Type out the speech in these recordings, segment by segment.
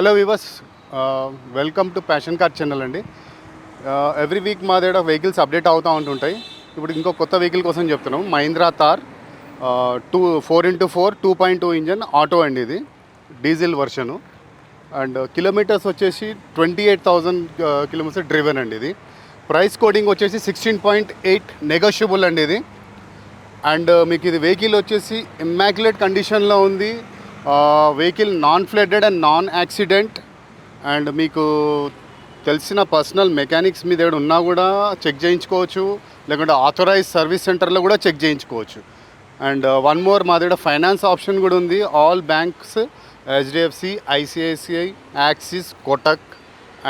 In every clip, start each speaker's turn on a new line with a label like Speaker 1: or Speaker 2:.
Speaker 1: Hello viewers, welcome to passion car channel అండి. Every week మా దగ్గర వెహికల్స్ అప్డేట్ అవుతూ ఉంటుంటాయి. ఇప్పుడు ఇంకో కొత్త వెహికల్ కోసం చెప్తున్నాం. Mahindra Thar 4x4 2.2 engine auto అండి. ఇది డీజిల్ వర్షను అండ్ కిలోమీటర్స్ వచ్చేసి 28,000 కిలోమీటర్స్ డ్రివెన్ అండి. ఇది ప్రైస్ కోడింగ్ వచ్చేసి 16.8 నెగోషియబుల్ అండి ఇది. అండ్ మీకు ఇది వెహికల్ వచ్చేసి ఇమ్మాక్యులేట్ కండిషన్లో ఉంది. Vehicle non flooded and non accident. And మీకు తెలిసిన పర్సనల్ మెకానిక్స్ మీ దగ్గర ఉన్నా కూడా చెక్ చేయించుకోవచ్చు, లేకుంటే ఆథరైజ్ సర్వీస్ సెంటర్లో కూడా చెక్ చేయించుకోవచ్చు. అండ్ వన్ మోర్, మా దగ్గర ఫైనాన్స్ ఆప్షన్ కూడా ఉంది. All banks, HDFC, ICICI, axis, Kotak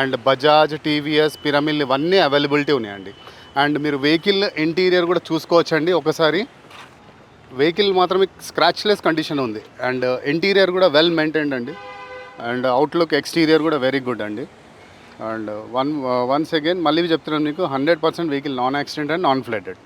Speaker 1: and Bajaj, TVS, Piramal ఇవన్నీ అవైలబిలిటీ ఉన్నాయండి. అండ్ మీరు వెహికల్ ఇంటీరియర్ కూడా చూసుకోవచ్చండి. ఒకసారి వెహికల్ మాత్రమే స్క్రాచ్లెస్ కండిషన్ ఉంది. అండ్ ఇంటీరియర్ కూడా వెల్ మెయింటైన్డ్ అండి. అండ్ అవుట్లుక్ ఎక్స్టీరియర్ కూడా వెరీ గుడ్ అండి. అండ్ వన్స్ అగైన్ మళ్ళీ చెప్తున్నాను మీకు, 100% vehicle non accident and non flooded.